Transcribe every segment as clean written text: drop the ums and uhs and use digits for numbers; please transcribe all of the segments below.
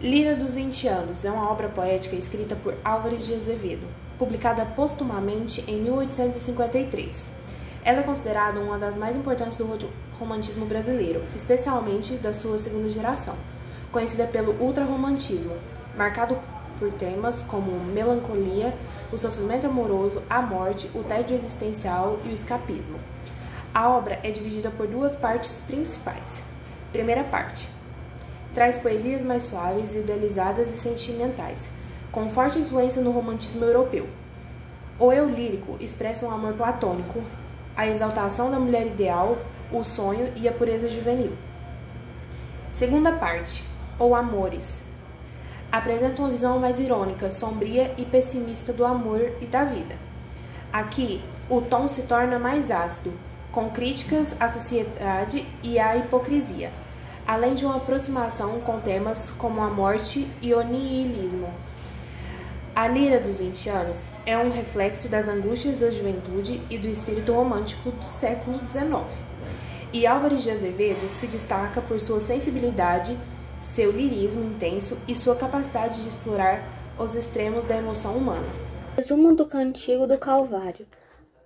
Lira dos 20 Anos é uma obra poética escrita por Álvares de Azevedo, publicada postumamente em 1853. Ela é considerada uma das mais importantes do romantismo brasileiro, especialmente da sua segunda geração, conhecida pelo ultrarromantismo, marcado por temas como melancolia, o sofrimento amoroso, a morte, o tédio existencial e o escapismo. A obra é dividida por duas partes principais. Primeira parte. Traz poesias mais suaves, idealizadas e sentimentais, com forte influência no romantismo europeu. O eu lírico expressa um amor platônico, a exaltação da mulher ideal, o sonho e a pureza juvenil. Segunda parte, ou Amores, apresenta uma visão mais irônica, sombria e pessimista do amor e da vida. Aqui, o tom se torna mais ácido, com críticas à sociedade e à hipocrisia, além de uma aproximação com temas como a morte e o niilismo. A Lira dos 20 Anos é um reflexo das angústias da juventude e do espírito romântico do século XIX. E Álvares de Azevedo se destaca por sua sensibilidade, seu lirismo intenso e sua capacidade de explorar os extremos da emoção humana. Resumo do Cantigo do Calvário.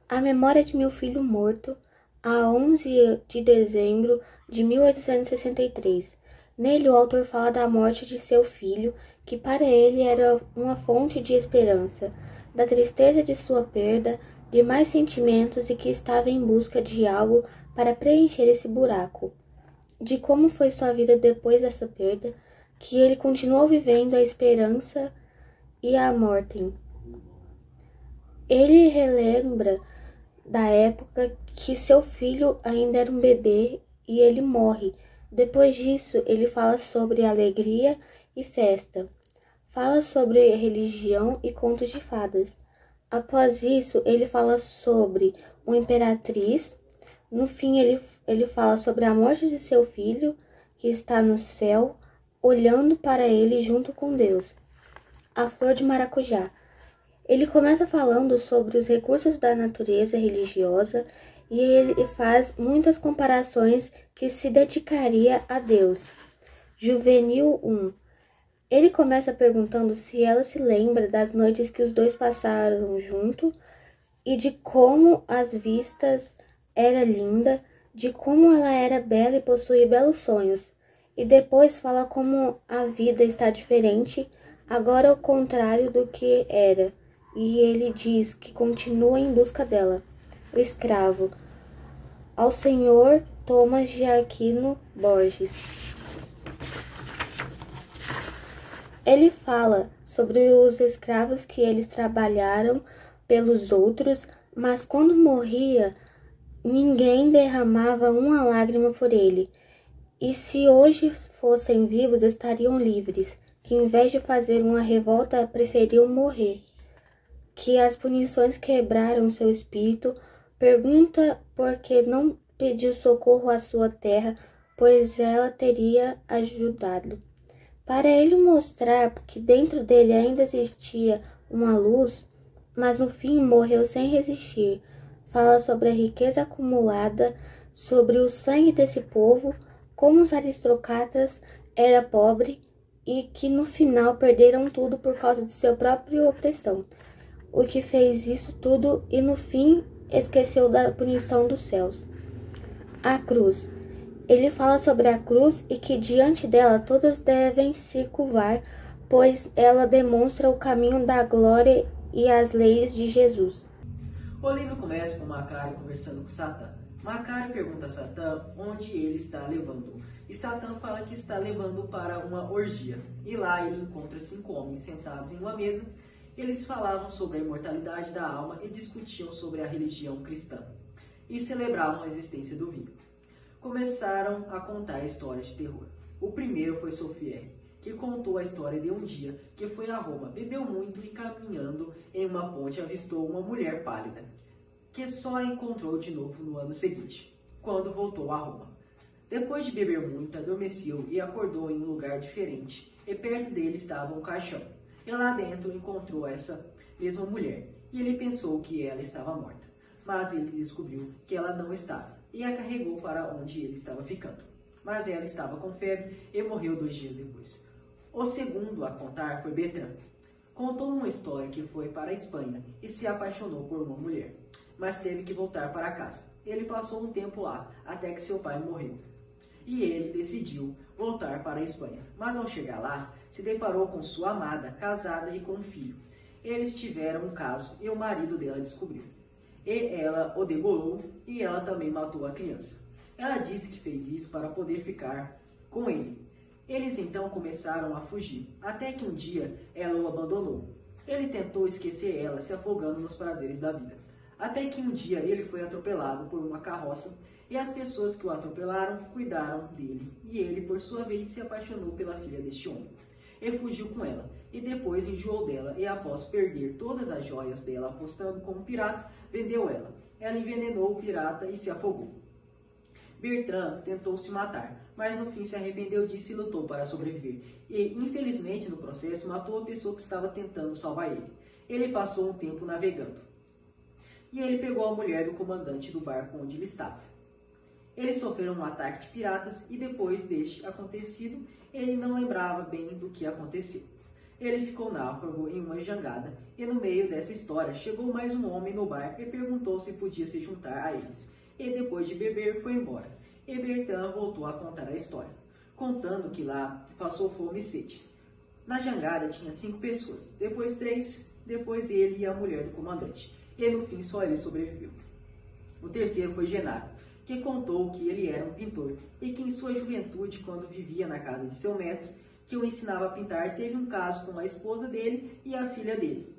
A memória de meu filho morto, a 11 de dezembro de 1863. Nele, o autor fala da morte de seu filho, que para ele era uma fonte de esperança, da tristeza de sua perda, de mais sentimentos e que estava em busca de algo para preencher esse buraco, de como foi sua vida depois dessa perda, que ele continuou vivendo a esperança e a morte. Ele relembra da época que seu filho ainda era um bebê e ele morre. Depois disso, ele fala sobre alegria e festa. Fala sobre religião e contos de fadas. Após isso, ele fala sobre uma imperatriz. No fim, ele fala sobre a morte de seu filho, que está no céu, olhando para ele junto com Deus. A flor de maracujá. Ele começa falando sobre os recursos da natureza religiosa e ele faz muitas comparações que se dedicaria a Deus. Juvenil 1. Ele começa perguntando se ela se lembra das noites que os dois passaram junto e de como as vistas era linda, de como ela era bela e possuía belos sonhos. E depois fala como a vida está diferente, agora ao contrário do que era. E ele diz que continua em busca dela. O escravo. Ao Senhor Thomas de Aquino Borges. Ele fala sobre os escravos que eles trabalharam pelos outros, mas quando morria, ninguém derramava uma lágrima por ele. E se hoje fossem vivos, estariam livres, que em vez de fazer uma revolta, preferiam morrer. Que as punições quebraram seu espírito, pergunta por que não pediu socorro à sua terra, pois ela teria ajudado. Para ele mostrar que dentro dele ainda existia uma luz, mas no fim morreu sem resistir. Fala sobre a riqueza acumulada, sobre o sangue desse povo, como os aristocratas eram pobres e que no final perderam tudo por causa de sua própria opressão. O que fez isso tudo e no fim esqueceu da punição dos céus. A cruz. Ele fala sobre a cruz e que diante dela todos devem se curvar, pois ela demonstra o caminho da glória e as leis de Jesus. O livro começa com Macário conversando com Satã. Macário pergunta a Satã onde ele está levando, e Satã fala que está levando para uma orgia. E lá ele encontra 5 homens sentados em uma mesa. Eles falavam sobre a imortalidade da alma e discutiam sobre a religião cristã, e celebravam a existência do vinho. Começaram a contar histórias de terror. O primeiro foi Sofier, que contou a história de um dia que foi a Roma, bebeu muito e caminhando em uma ponte avistou uma mulher pálida, que só a encontrou de novo no ano seguinte, quando voltou a Roma. Depois de beber muito, adormeceu e acordou em um lugar diferente, e perto dele estava um caixão. E lá dentro encontrou essa mesma mulher, e ele pensou que ela estava morta. Mas ele descobriu que ela não estava, e a carregou para onde ele estava ficando. Mas ela estava com febre e morreu 2 dias depois. O segundo a contar foi Bertrand. Contou uma história que foi para a Espanha e se apaixonou por uma mulher, mas teve que voltar para casa. Ele passou um tempo lá, até que seu pai morreu. E ele decidiu voltar para a Espanha, mas ao chegar lá, se deparou com sua amada, casada e com um filho. Eles tiveram um caso e o marido dela descobriu. E ela o degolou e ela também matou a criança. Ela disse que fez isso para poder ficar com ele. Eles então começaram a fugir, até que um dia ela o abandonou. Ele tentou esquecer ela, se afogando nos prazeres da vida. Até que um dia ele foi atropelado por uma carroça e as pessoas que o atropelaram cuidaram dele. E ele, por sua vez, se apaixonou pela filha deste homem. E fugiu com ela, e depois enjoou dela, e após perder todas as joias dela apostando como pirata, vendeu ela. Ela envenenou o pirata e se afogou. Bertrand tentou se matar, mas no fim se arrependeu disso e lutou para sobreviver. E, infelizmente, no processo, matou a pessoa que estava tentando salvar ele. Ele passou um tempo navegando. E ele pegou a mulher do comandante do barco onde ele estava. Eles sofreram um ataque de piratas e depois deste acontecido, ele não lembrava bem do que aconteceu. Ele ficou náufrago em uma jangada e no meio dessa história chegou mais um homem no bar e perguntou se podia se juntar a eles. E depois de beber foi embora. E Bertrand voltou a contar a história, contando que lá passou fome e sede. Na jangada tinha 5 pessoas, depois 3, depois ele e a mulher do comandante. E no fim só ele sobreviveu. O terceiro foi Genaro, que contou que ele era um pintor e que em sua juventude, quando vivia na casa de seu mestre, que o ensinava a pintar, teve um caso com a esposa dele e a filha dele,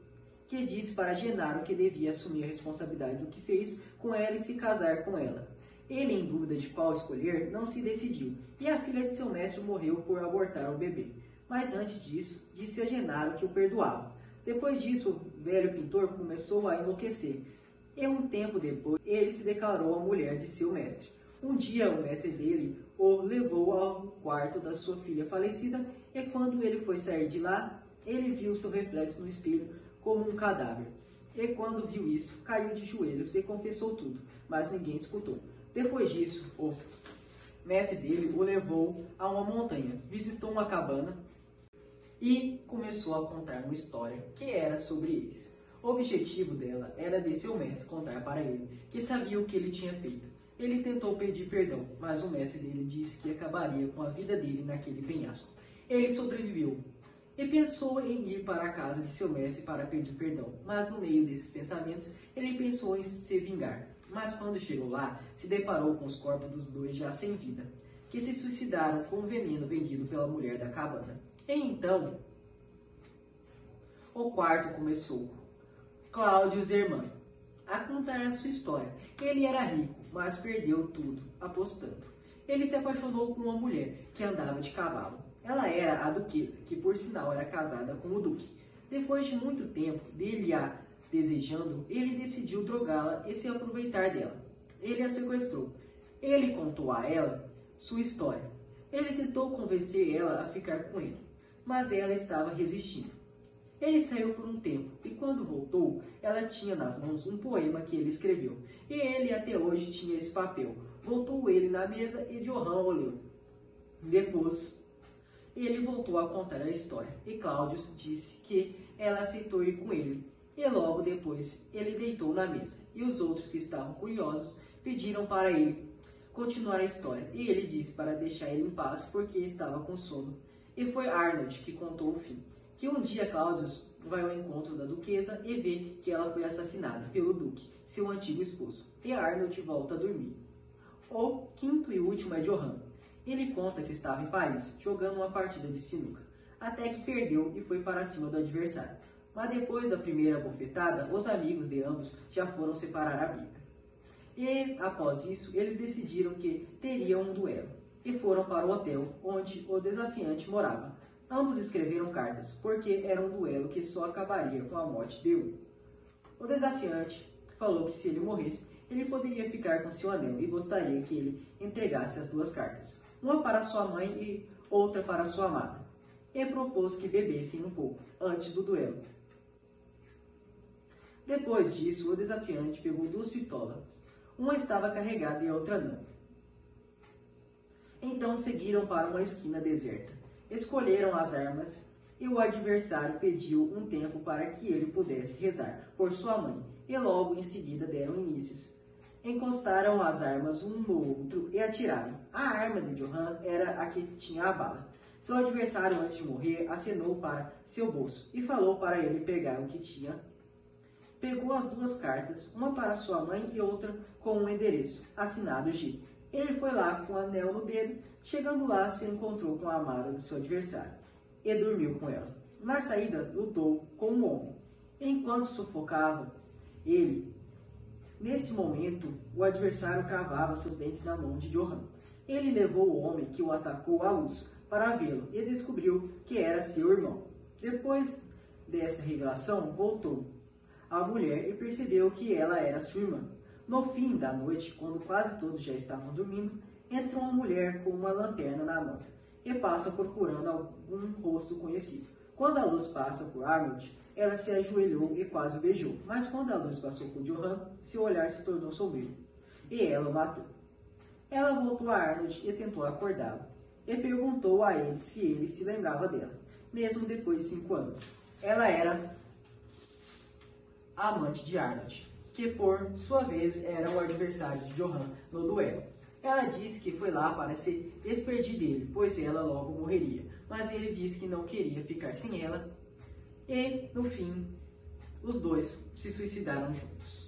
que disse para Genaro que devia assumir a responsabilidade do que fez com ela e se casar com ela. Ele, em dúvida de qual escolher, não se decidiu, e a filha de seu mestre morreu por abortar o bebê. Mas antes disso, disse a Genaro que o perdoava. Depois disso, o velho pintor começou a enlouquecer, e um tempo depois, ele se declarou a mulher de seu mestre. Um dia, o mestre dele o levou ao quarto da sua filha falecida, e quando ele foi sair de lá, ele viu seu reflexo no espelho como um cadáver. E quando viu isso, caiu de joelhos e confessou tudo, mas ninguém escutou. Depois disso, o mestre dele o levou a uma montanha, visitou uma cabana e começou a contar uma história que era sobre eles. O objetivo dela era de seu mestre contar para ele que sabia o que ele tinha feito. Ele tentou pedir perdão, mas o mestre dele disse que acabaria com a vida dele naquele penhasco. Ele sobreviveu e pensou em ir para a casa de seu mestre para pedir perdão, mas no meio desses pensamentos ele pensou em se vingar. Mas quando chegou lá, se deparou com os corpos dos dois já sem vida, que se suicidaram com o veneno vendido pela mulher da cabana. E então, o quarto começou. Cláudio Zerman a contar a sua história. Ele era rico, mas perdeu tudo apostando. Ele se apaixonou por uma mulher que andava de cavalo. Ela era a duquesa, que por sinal era casada com o duque. Depois de muito tempo dele a desejando, ele decidiu drogá-la e se aproveitar dela. Ele a sequestrou. Ele contou a ela sua história. Ele tentou convencer ela a ficar com ele, mas ela estava resistindo. Ele saiu por um tempo e quando voltou, ela tinha nas mãos um poema que ele escreveu. E ele até hoje tinha esse papel. Voltou ele na mesa e Johan o leu. Depois, ele voltou a contar a história e Cláudio disse que ela aceitou ir com ele. E logo depois, ele deitou na mesa e os outros que estavam curiosos pediram para ele continuar a história. E ele disse para deixar ele em paz porque estava com sono. E foi Arnold que contou o fim. Que um dia Cláudio vai ao encontro da duquesa e vê que ela foi assassinada pelo duque, seu antigo esposo. E Arnold volta a dormir. O quinto e último é Johan. Ele conta que estava em Paris, jogando uma partida de sinuca, até que perdeu e foi para cima do adversário. Mas depois da primeira bofetada, os amigos de ambos já foram separar a briga. E, após isso, eles decidiram que teriam um duelo, e foram para o hotel onde o desafiante morava. Ambos escreveram cartas, porque era um duelo que só acabaria com a morte de um. O desafiante falou que se ele morresse, ele poderia ficar com seu anel e gostaria que ele entregasse as 2 cartas, uma para sua mãe e outra para sua amada, e propôs que bebessem um pouco, antes do duelo. Depois disso, o desafiante pegou 2 pistolas, uma estava carregada e a outra não. Então seguiram para uma esquina deserta. Escolheram as armas e o adversário pediu um tempo para que ele pudesse rezar por sua mãe, e logo em seguida deram inícios. Encostaram as armas um no outro e atiraram. A arma de Johann era a que tinha a bala. Seu adversário, antes de morrer, acenou para seu bolso e falou para ele pegar o que tinha. Pegou as duas cartas, uma para sua mãe e outra com um endereço, assinado G. Ele foi lá com o anel no dedo. Chegando lá, se encontrou com a amada do seu adversário e dormiu com ela. Na saída, lutou com um homem. Enquanto sufocava ele, nesse momento, o adversário cravava seus dentes na mão de Johann. Ele levou o homem que o atacou à luz para vê-lo e descobriu que era seu irmão. Depois dessa revelação, voltou à mulher e percebeu que ela era sua irmã. No fim da noite, quando quase todos já estavam dormindo, entra uma mulher com uma lanterna na mão e passa procurando algum rosto conhecido. Quando a luz passa por Arnold, ela se ajoelhou e quase o beijou. Mas quando a luz passou por Johann, seu olhar se tornou sombrio e ela o matou. Ela voltou a Arnold e tentou acordá-lo e perguntou a ele se ele se lembrava dela, mesmo depois de 5 anos. Ela era a amante de Arnold, que por sua vez era o adversário de Johann no duelo. Ela disse que foi lá para se despedir dele, pois ela logo morreria, mas ele disse que não queria ficar sem ela e, no fim, os dois se suicidaram juntos.